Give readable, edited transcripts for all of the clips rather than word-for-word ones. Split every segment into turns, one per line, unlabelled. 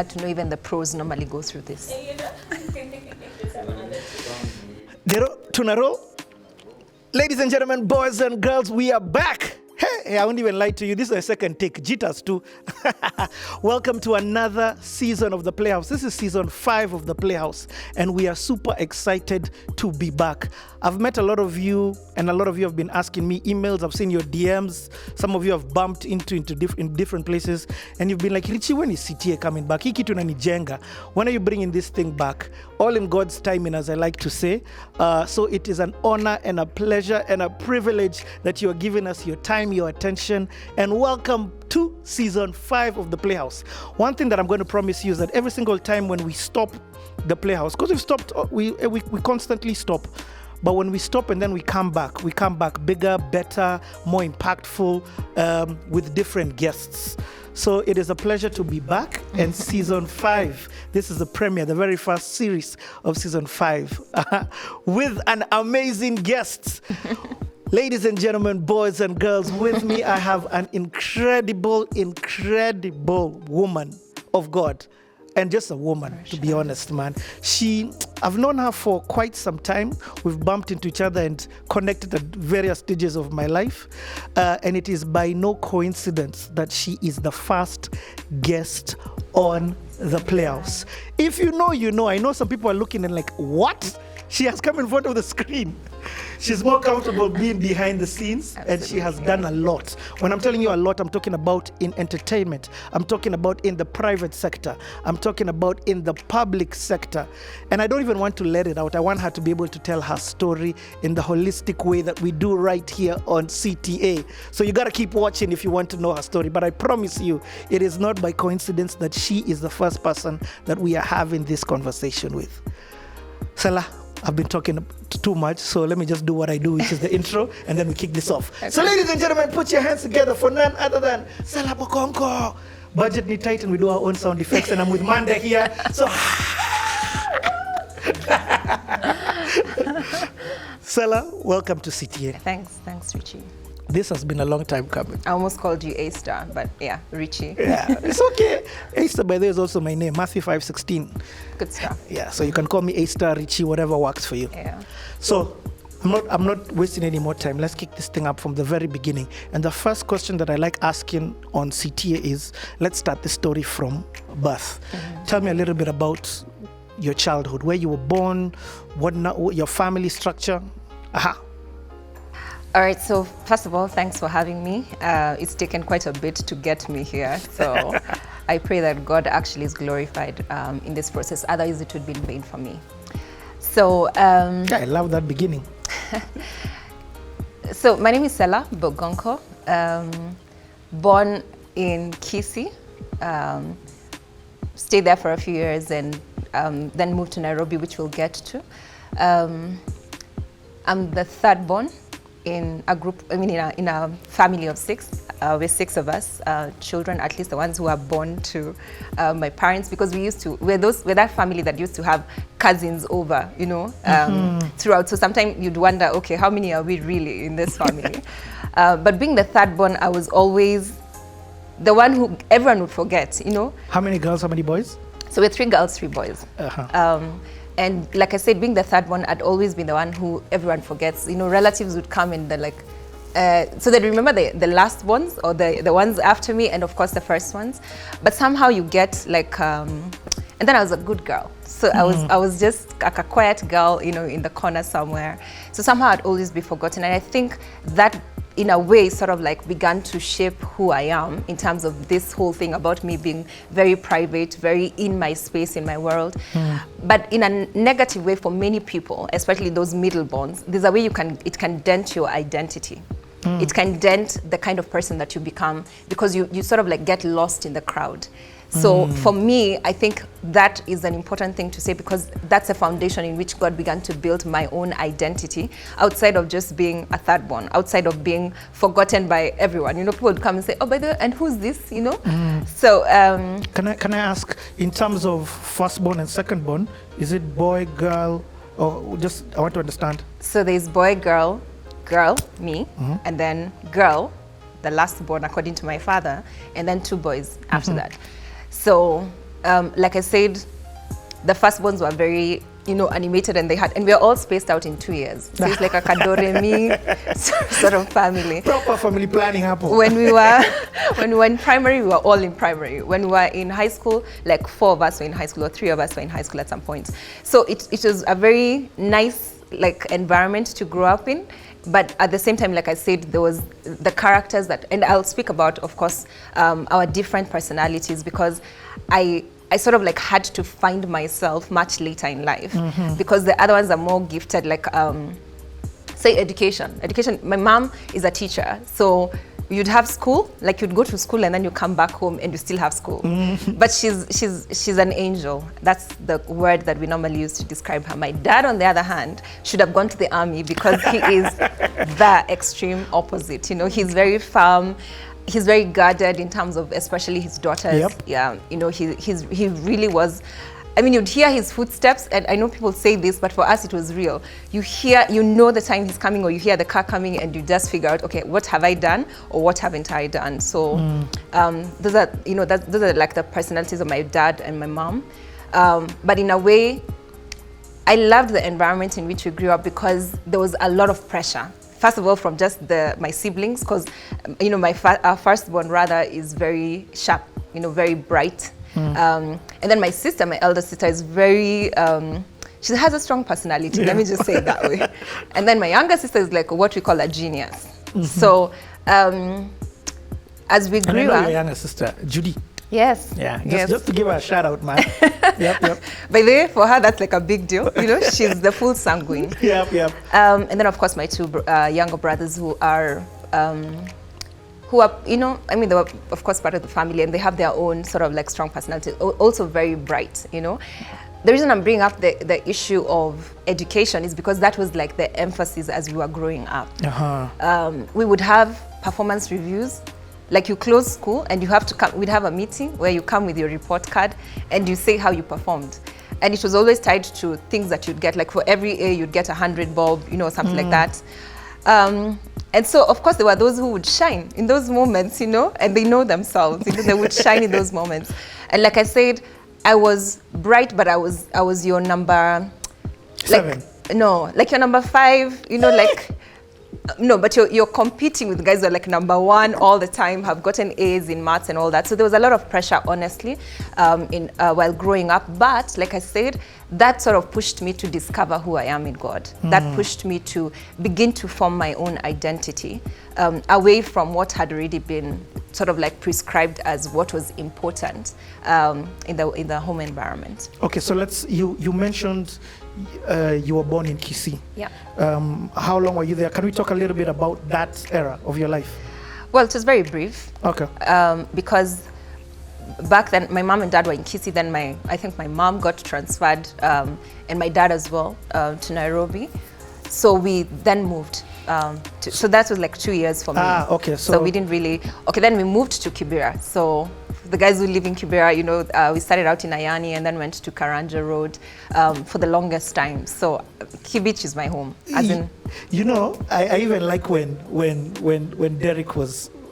glad to know even the pros normally go through this.
Tunaro. Ladies and gentlemen, boys and girls, we are back. Hey, I won't even lie to you. This is a second take. Jitters too. Welcome to another season of The Playhouse. This is season 5 of The Playhouse, and we are super excited to be back. I've met a lot of you, and a lot of you have been asking me emails. I've seen your DMs. Some of you have bumped in different places, and you've been like, Richie, when is CTA coming back? Hiki tunanijenga. When are you bringing this thing back? All in God's timing, as I like to say. So it is an honor and a pleasure and a privilege that you are giving us your time, your attention, and welcome to season 5 of The Playhouse. One thing that I'm going to promise you is that every single time when we stop The Playhouse, because we've stopped, we constantly stop. But when we stop and then we come back bigger, better, more impactful, with different guests. So it is a pleasure to be back in season 5. This is the premiere, the very first series of season 5 with an amazing guest. Ladies and gentlemen, boys and girls, with me I have an incredible woman of God. And just a woman, to be honest, man. I've known her for quite some time. We've bumped into each other and connected at various stages of my life. And it is by no coincidence that she is the first guest on The Playhouse. If you know, you know. I know some people are looking and like, what? She has come in front of the screen. She's more comfortable being behind the scenes. Absolutely. And she has done a lot. When I'm telling you a lot, I'm talking about in entertainment. I'm talking about in the private sector. I'm talking about in the public sector. And I don't even want to let it out. I want her to be able to tell her story in the holistic way that we do right here on CTA. So you got to keep watching if you want to know her story. But I promise you, it is not by coincidence that she is the first person that we are having this conversation with. Sellah, I've been talking too much, so let me just do what I do, which is the intro, and then we kick this off. Okay. So ladies and gentlemen, put your hands together for none other than Sellah Bogonko. Budget need tight and we do our own sound effects, and I'm with Manda here. So, Sellah, welcome to CTA.
Thanks, Richie.
This has been a long time coming.
I almost called you A-Star, but yeah, Richie.
Yeah, it's okay. A-Star, by the way, is also my name, Matthew 5:16.
Good stuff.
Yeah, so you can call me A-Star, Richie, whatever works for you.
Yeah.
So I'm not wasting any more time. Let's kick this thing up from the very beginning. And the first question that I like asking on CTA is, let's start the story from birth. Mm-hmm. Tell me a little bit about your childhood, where you were born, what your family structure. Aha.
All right, so first of all, thanks for having me. It's taken quite a bit to get me here, so I pray that God actually is glorified in this process, otherwise it would be in vain for me. So
I love that beginning.
So my name is Sellah Bogonko, born in Kisii, stayed there for a few years and then moved to Nairobi, which we'll get to. I'm the third born in a group, in a family of 6. We're 6 of us, children, at least the ones who are born to my parents, because we're that family that used to have cousins over, throughout. So sometimes you'd wonder, okay, how many are we really in this family? But being the third born, I was always the one who everyone would forget,
How many girls, how many boys?
So we're 3 girls, 3 boys.
Uh-huh.
And like I said, being the third one, I'd always been the one who everyone forgets. Relatives would come and they're like, so they remember the last ones or the ones after me, and of course the first ones. But somehow you get like, and then I was a good girl. So I was just like a quiet girl, in the corner somewhere. So somehow I'd always be forgotten. And I think that in a way sort of like began to shape who I am in terms of this whole thing about me being very private, very in my space, in my world. But in a negative way for many people, especially those middle borns, there's a way it can dent your identity. It can dent the kind of person that you become, because you sort of like get lost in the crowd. So for me, I think that is an important thing to say, because that's a foundation in which God began to build my own identity outside of just being a third born, outside of being forgotten by everyone. People would come and say, oh, by the way, and who's this, So
Can I ask, in terms of firstborn and secondborn, is it boy, girl, or just, I want to understand?
So there's boy, girl, me, and then girl, the last born according to my father, and then 2 boys after that. So like I said, the firstborns were very, animated, and we are all spaced out in 2 years. So it's like a Kadoremi sort of family.
Proper family planning happened.
When we were in primary, we were all in primary. When we were in high school, like 4 of us were in high school, or 3 of us were in high school at some point. So it was a very nice environment to grow up in. But at the same time, like I said, there was the characters and I'll speak about, of course, our different personalities, because I sort of had to find myself much later in life, because the other ones are more gifted, say education. My mom is a teacher, so you'd have school, you'd go to school and then you come back home and you still have school. But she's an angel. That's the word that we normally use to describe her. My dad, on the other hand, should have gone to the army, because he is the extreme opposite. He's very firm. He's very guarded in terms of especially his daughters.
Yep.
Yeah, he really was. I mean, you'd hear his footsteps, and I know people say this, but for us it was real. You know the time he's coming, or you hear the car coming, and you just figure out, okay, what have I done, or what haven't I done? So those are the personalities of my dad and my mom. But in a way, I loved the environment in which we grew up, because there was a lot of pressure. First of all, from just my siblings, because our firstborn rather is very sharp, very bright. And then my sister, my elder sister, is very, she has a strong personality, let me just say it that way. And then my younger sister is what we call a genius. So as we grew up.
Your younger sister, Judy.
Yes.
Yeah,
yes.
Just to give her a shout out, man. Yep.
By the way, for her, that's a big deal. She's the full sanguine.
Yep.
And then, of course, my 2 younger brothers who are, they were, of course, part of the family, and they have their own sort of strong personality, also very bright, The reason I'm bringing up the issue of education is because that was the emphasis as we were growing up. We would have performance reviews. You close school and you have to come, we'd have a meeting where you come with your report card and you say how you performed. And it was always tied to things that you'd get, for every A, you'd get 100 bob, something like that. And so, of course, there were those who would shine in those moments, and they know themselves, they would shine in those moments. And like I said, I was bright, but I was your number...
7?
No, your number 5, No, but you're competing with guys who are number 1 all the time, have gotten A's in maths and all that. So there was a lot of pressure, honestly, while growing up. But like I said, that sort of pushed me to discover who I am in God. That pushed me to begin to form my own identity, away from what had already been sort of prescribed as what was important in the home environment.
Okay, so you mentioned you were born in Kisii.
Yeah.
How long were you there? Can we talk a little bit about that era of your life?
Well, it was very brief.
Okay.
Because back then, my mom and dad were in Kisii. Then I think my mom got transferred, and my dad as well, to Nairobi. So we then moved. So that was 2 years for me.
Okay.
So we didn't really. Okay, then we moved to Kibera. So the guys who live in Kibera, we started out in Ayani and then went to Karanja Road for the longest time. So Kibich is my home. As in,
I even like when Derek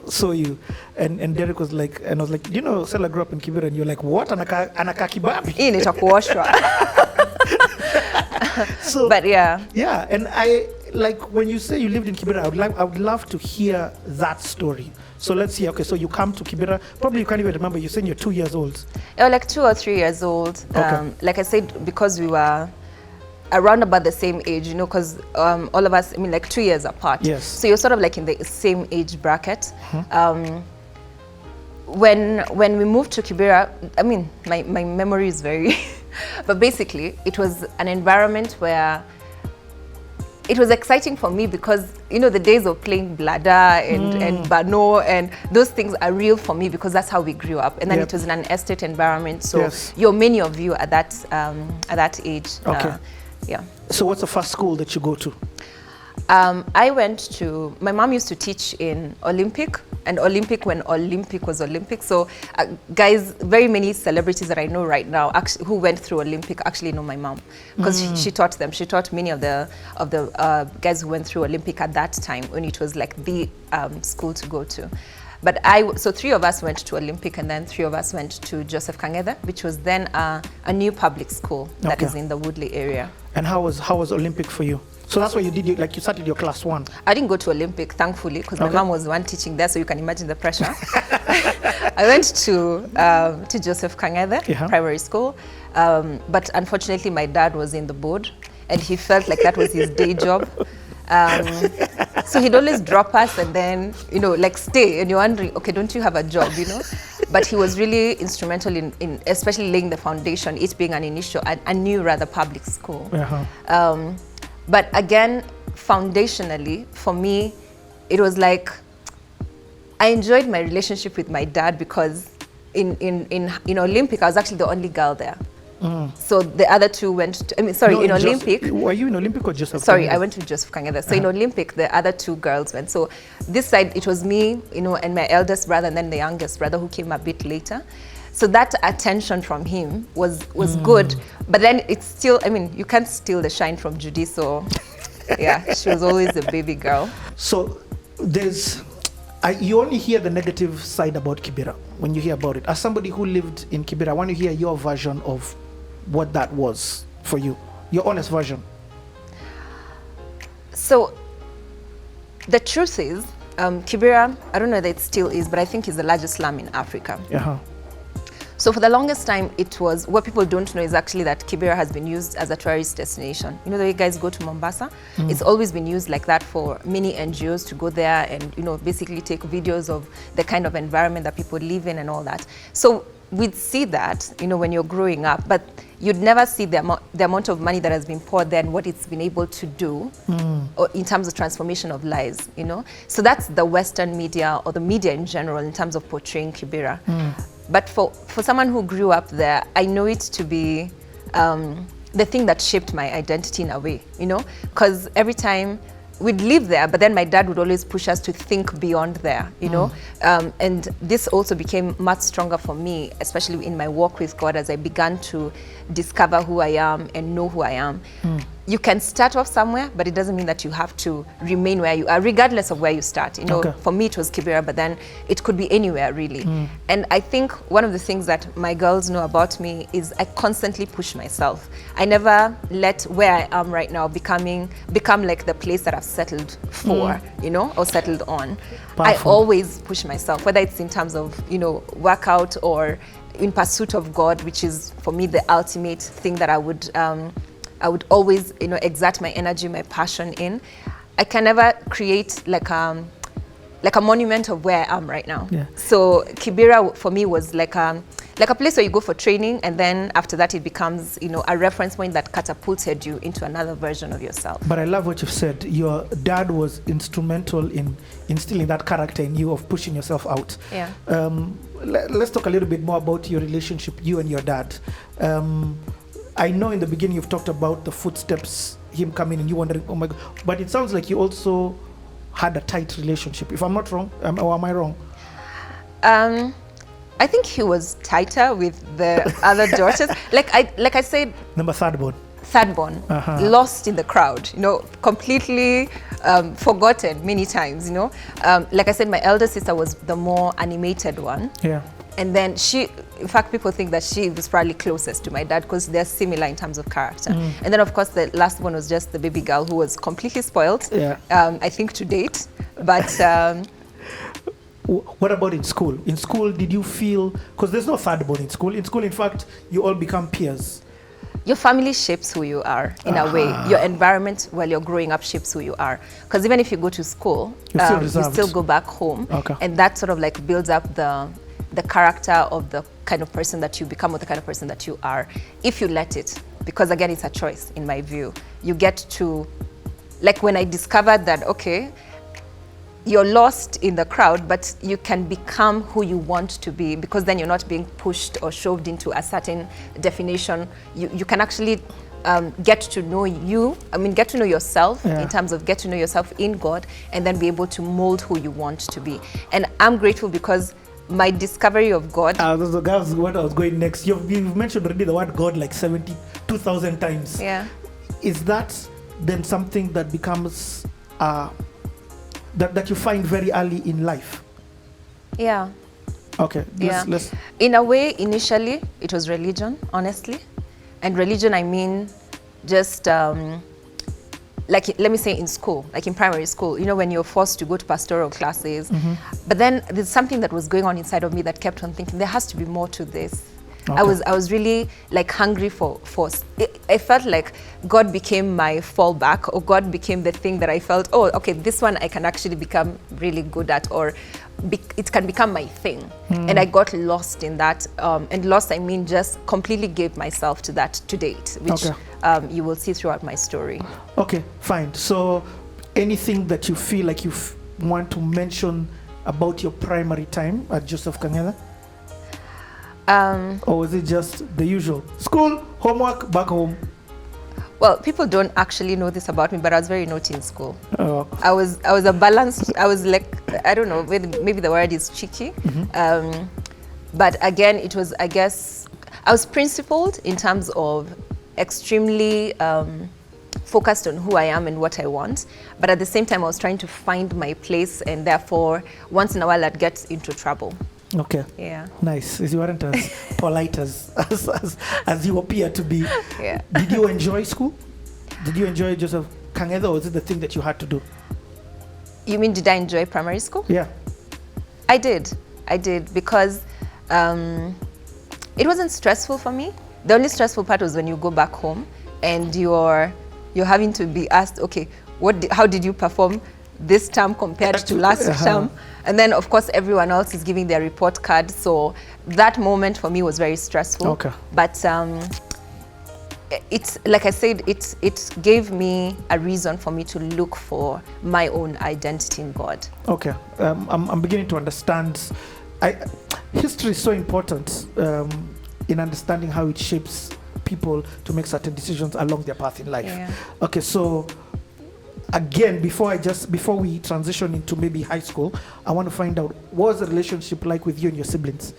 saw you and Derek was and I was Sellah grew up in Kibera, and you're what? Anaka kibabi. So,
but yeah.
Yeah, and I when you say you lived in Kibera, I would love to hear that story. So let's see. Okay, so you come to Kibera. Probably you can't even remember. You're saying you're 2 years old.
Oh, 2 or 3 years old.
Okay.
Like I said, because we were around about the same age, because all of us, 2 years apart.
Yes.
So you're sort of in the same age bracket. When we moved to Kibera, my memory is very, but basically it was an environment where it was exciting for me because, the days of playing Blada and Bano and those things are real for me because that's how we grew up. And then it was in an estate environment. So many of you at that age.
Okay.
Yeah.
So what's the first school that you go to?
My mom used to teach in Olympic, and Olympic when Olympic was Olympic. So guys, very many celebrities that I know right now who went through Olympic actually know my mom because she taught them. She taught many of the guys who went through Olympic at that time when it was the school to go to. But so 3 of us went to Olympic, and then 3 of us went to Joseph Kang'ethe, which was then a new public school that is in the Woodley area.
And how was Olympic for you? So that's why you started your class 1.
I didn't go to Olympic, thankfully, because my mom was the one teaching there, so you can imagine the pressure. I went to Joseph Kang'ethe primary school, but unfortunately my dad was in the board, and he felt like that was his day job. So he'd always drop us and then, like stay, and you're wondering, okay, don't you have a job, But he was really instrumental in especially laying the foundation, it being a new rather public school. But again, foundationally, for me, it was like, I enjoyed my relationship with my dad because in Olympic, I was actually the only girl there. So the other 2 went to, in Olympic.
Were you in Olympic or Joseph?
Sorry, I went to Joseph Kang'ethe. So in Olympic, the other 2 girls went. So this side, it was me, and my eldest brother, and then the youngest brother who came a bit later. So that attention from him was good. But then it's still, you can't steal the shine from Judy. So yeah, she was always a baby girl.
So you only hear the negative side about Kibera when you hear about it. As somebody who lived in Kibera, I want to hear your version of what that was for you, your honest version.
So the truth is, Kibera, I don't know that it still is, but I think it's the largest slum in Africa. So for the longest time, it was, what people don't know is actually that Kibera has been used as a tourist destination. The way you guys go to Mombasa, it's always been used like that for many NGOs to go there and, basically take videos of the kind of environment that people live in and all that. So we'd see that, when you're growing up, but you'd never see the amount of money that has been poured there and what it's been able to do or in terms of transformation of lives, So that's the Western media or the media in general in terms of portraying Kibera. But for someone who grew up there, I know it to be the thing that shaped my identity in a way, because every time we'd live there, but then my dad would always push us to think beyond there, and this also became much stronger for me, especially in my walk with God as I began to discover who I am and know who I am. You can start off somewhere, but it doesn't mean that you have to remain where you are, regardless of where you start. For me, it was Kibera, but then it could be anywhere, really. And I think one of the things that my girls know about me is I constantly push myself. I never let where I am right now become like the place that I've settled for, or settled on. Powerful. I always push myself, whether it's in terms of, workout or in pursuit of God, which is for me the ultimate thing that I would always, exert my energy, my passion in. I can never create like a monument of where I am right now. So Kibera for me was like a place where you go for training, and then after that it becomes, a reference point that catapulted you into another version of yourself.
But I love what you've said. Your dad was instrumental in instilling that character in you of pushing yourself out. Let's talk a little bit more about your relationship, you and your dad. I know in the beginning you've talked about the footsteps, him coming and you wondering, oh my God, but it sounds like you also had a tight relationship. If I'm not wrong, or am I wrong?
I think he was tighter with the other daughters. Like I said,
number third born,
lost in the crowd, completely forgotten many times, like I said, my elder sister was the more animated one. And then in fact, people think that she was probably closest to my dad because they're similar in terms of character. And then, of course, the last one was just the baby girl who was completely spoiled, I think, to date. But
what about in school? In school, did you feel, because there's no third born in school. In school, in fact, you all become peers.
Your family shapes who you are in a way. Your environment while you're growing up shapes who you are. Because even if you go to school, you still go back home. And that sort of like builds up the character of the kind of person that you become or the kind of person that you are, if you let it. Because again, it's a choice, in my view. You get to, like when I discovered that, okay, you're lost in the crowd, but you can become who you want to be, because then you're not being pushed or shoved into a certain definition. You can actually get to know get to know yourself, in terms of get to know yourself in God, and then be able to mold who you want to be. And I'm grateful because my discovery of God.
That's what I was going next. You've mentioned already the word God like 72,000 times. Is that then something that becomes that you find very early in life?
Yeah.
Okay. Let's
In a way, initially, it was religion, honestly. And religion, I mean, just like, let me say in school, like in primary school, you know, when you're forced to go to pastoral classes. But then there's something that was going on inside of me that kept on thinking, there has to be more to this.
Okay.
I was really like hungry for I felt like God became my fallback, or God became the thing that I felt, oh, okay, this one I can actually become really good at, or it can become my thing. And I got lost in that. And lost, I mean, just completely gave myself to that to date, which you will see throughout my story.
Okay, fine. So anything that you feel like you want to mention about your primary time at Joseph Kang'ethe? Or was it just the usual school, homework, back home?
Well, people don't actually know this about me, but I was very naughty in school.
Oh.
I was a balanced, I was like, I don't know, maybe the word is cheeky. But again, it was, I guess, I was principled in terms of extremely focused on who I am and what I want. But at the same time, I was trying to find my place, and therefore, once in a while, I'd get into trouble.
Okay.
Yeah.
Nice. You weren't as polite as you appear to be.
Yeah.
Did you enjoy school? Did you enjoy Joseph Kang'ethe, or was it the thing that you had to do?
You mean, did I enjoy primary school?
Yeah.
I did because it wasn't stressful for me. The only stressful part was when you go back home and you're having to be asked, okay, how did you perform this term compared to last term? And then, of course, everyone else is giving their report card. So that moment for me was very stressful.
Okay.
But it's, like I said, it gave me a reason for me to look for my own identity in God.
Okay. I'm beginning to understand. History is so important in understanding how it shapes people to make certain decisions along their path in life.
Yeah.
Okay, so again, before we transition into maybe high school, I want to find out, what was the relationship like with you and your siblings?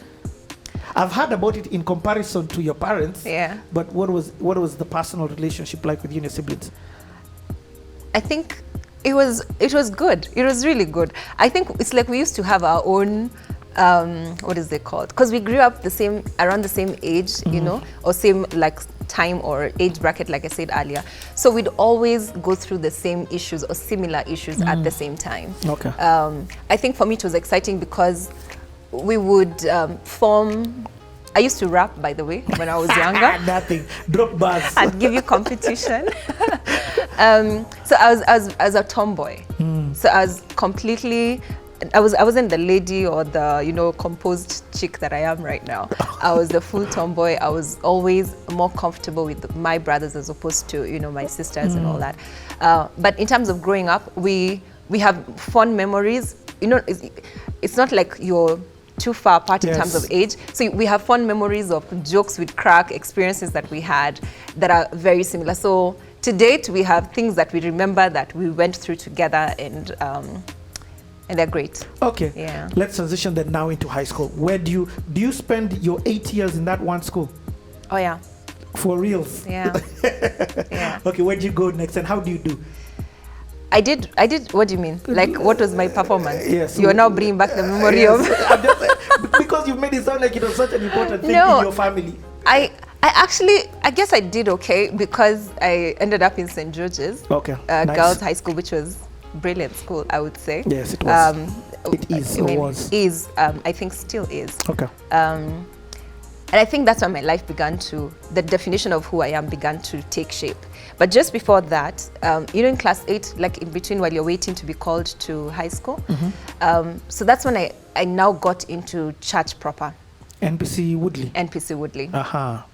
I've heard about it in comparison to your parents.
Yeah.
But what was the personal relationship like with you and your siblings?
I think it was good. It was really good. I think it's like we used to have our own what is it called? Because we grew up around the same age, you know, or same like time or age bracket, like I said earlier. So we'd always go through the same issues or similar issues at the same time.
Okay.
I think for me it was exciting because we would form. I used to rap, by the way, when I was younger.
Nothing. Drop bars.
I'd give you competition. So I was a tomboy. So I was completely. I wasn't the lady or the, you know, composed chick that I am right now. I was the full tomboy. I was always more comfortable with my brothers as opposed to, you know, my sisters and all that. But in terms of growing up, we have fond memories. You know, it's not like you're too far apart in terms of age. So we have fond memories of jokes with crack, experiences that we had that are very similar. So to date, we have things that we remember that we went through together, and they're great.
Okay.
Yeah.
Let's transition then now into high school. Where do you spend your 8 years in that one school?
Oh yeah.
For reals?
Yeah. Yeah.
Okay, where do you go next and how do you do?
I did, what do you mean? Like, what was my performance?
Yes.
You are now bringing back the memory of...
I'm just, because you made it sound like it was such an important thing in your family.
I guess I did okay because I ended up in St. George's.
Okay, nice.
Girls' high school, which was brilliant school, I would say.
Yes, it was. It is,
I mean,
was.
Is, I think still is.
Okay.
And I think that's when my life the definition of who I am began to take shape. But just before that, you know, in class 8, like in between while you're waiting to be called to high school, so that's when I now got into church proper.
NPC Woodley.
NPC Woodley.
Aha.